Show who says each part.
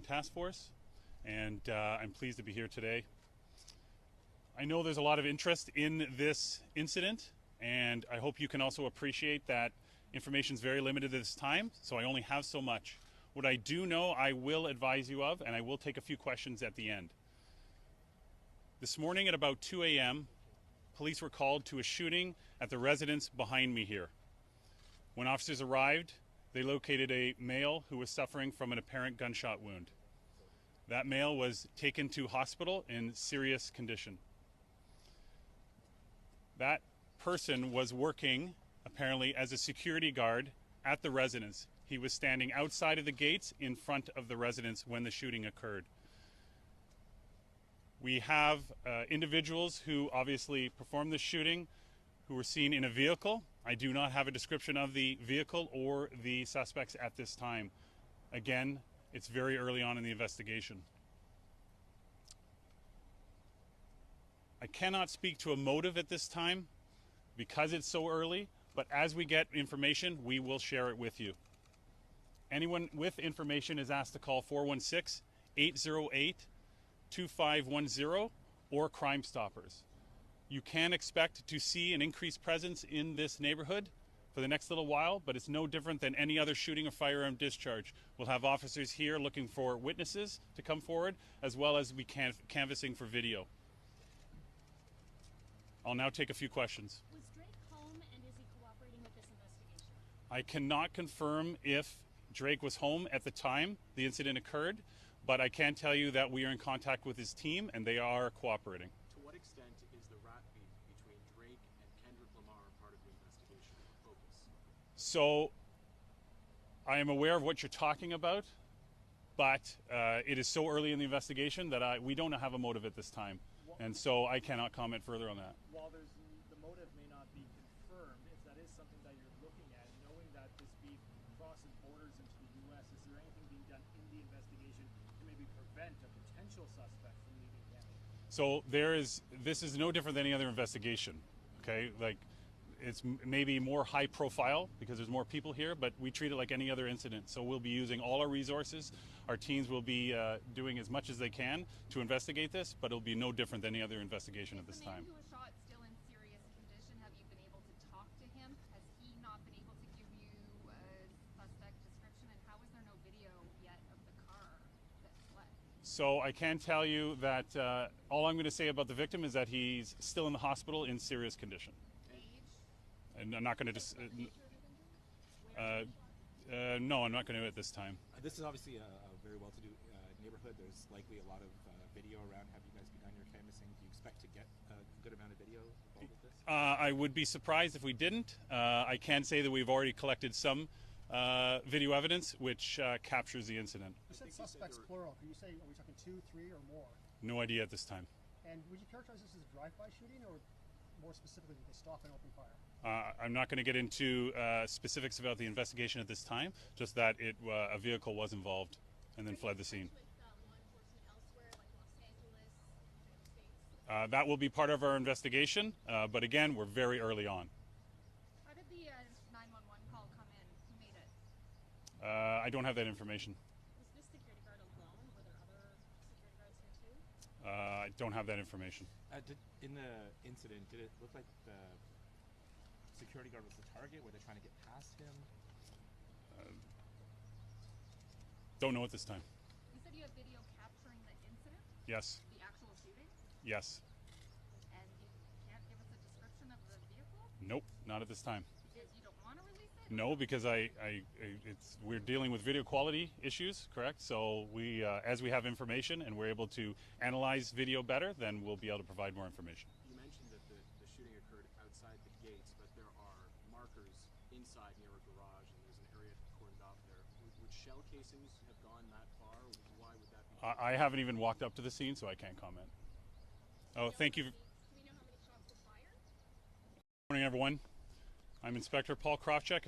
Speaker 1: Task Force, and I'm pleased to be here today. I know there's a lot of interest in this incident, and I hope you can also appreciate that information is very limited at this time, so I only have so much. What I do know, I will advise you of, and I will take a few questions at the end. This morning at about 2 a.m., police were called to a shooting at the residence behind me here. When officers arrived, they located a male who was suffering from an apparent gunshot wound. That male was taken to hospital in serious condition. That person was working, apparently, as a security guard at the residence. He was standing outside of the gates in front of the residence when the shooting occurred. We have individuals who obviously performed the shooting who were seen in a vehicle. I do not have a description of the vehicle or the suspects at this time. Again, it's very early on in the investigation. I cannot speak to a motive at this time because it's so early, but as we get information, we will share it with you. Anyone with information is asked to call 416-808-2510 or Crime Stoppers. You can expect to see an increased presence in this neighborhood for the next little while, but it's no different than any other shooting or firearm discharge. We'll have officers here looking for witnesses to come forward, as well as we canvassing for video. I'll now take a few questions.
Speaker 2: Was Drake home, and is he cooperating with this investigation?
Speaker 1: I cannot confirm if Drake was home at the time the incident occurred, but I can tell you that we are in contact with his team and they are cooperating.
Speaker 3: To what extent is the rat beef between Drake and Kendrick Lamar part of the investigation or focus?
Speaker 1: So I am aware of what you're talking about, but it is so early in the investigation that we don't have a motive at this time. And so I cannot comment further on that.
Speaker 4: While the motive may not be confirmed, if that is something that you're looking at, knowing that this beef crosses borders into the U.S., is there anything being done in the investigation to maybe prevent a potential suspect from leaving Canada?
Speaker 1: So this is no different than any other investigation, okay? Like, it's maybe more high profile because there's more people here, but we treat it like any other incident. So we'll be using all our resources. Our teams will be doing as much as they can to investigate this, but it'll be no different than any other investigation at this time.
Speaker 5: The man who was shot still in serious condition. Have you been able to talk to him? Has he not been able to give you a suspect description? And how is there no video yet of the car that fled?
Speaker 1: So I can tell you that all I'm going to say about the victim is that he's still in the hospital in serious condition. And I'm not going to just. No, I'm not going to at this time.
Speaker 6: This is obviously a very well-to-do neighborhood. There's likely a lot of video around. Have you guys begun your canvassing? Do you expect to get a good amount of video involved with this?
Speaker 1: I would be surprised if we didn't. I can say that we've already collected some video evidence which captures the incident.
Speaker 7: You said suspects plural. Can you say, are we talking 2, 3, or more?
Speaker 1: No idea at this time.
Speaker 7: And would you characterize this as a drive-by shooting, or more specifically, did they stop and open fire?
Speaker 1: I'm not going to get into specifics about the investigation at this time, just that a vehicle was involved and then fled the scene. That will be part of our investigation, but again, we're very early on.
Speaker 5: How did the 911 call come in? Who made it?
Speaker 1: I don't have that information.
Speaker 2: Was this security guard alone? Were there other security guards here too?
Speaker 1: I don't have that information.
Speaker 6: In the incident, did it look like the security guard was the target? Were they trying to get past him?
Speaker 1: Don't know at this time.
Speaker 5: You said you have video capturing the incident?
Speaker 1: Yes.
Speaker 5: The actual shooting?
Speaker 1: Yes.
Speaker 5: And you can't give us a description of the vehicle?
Speaker 1: Nope, not at this time.
Speaker 5: Because you don't want to release it?
Speaker 1: No, because we're dealing with video quality issues, correct? So as we have information and we're able to analyze video better, then we'll be able to provide more information.
Speaker 3: You mentioned that the shooting occurred outside the gates, but there are markers inside near a garage, and there's an area cordoned off there. Would shell casings have gone that far? Why would that be?
Speaker 1: I haven't even walked up to the scene, so I can't comment. Oh, thank you.
Speaker 2: Do we know how many shots were fired?
Speaker 1: Good morning, everyone. I'm Inspector Paul Krofchek.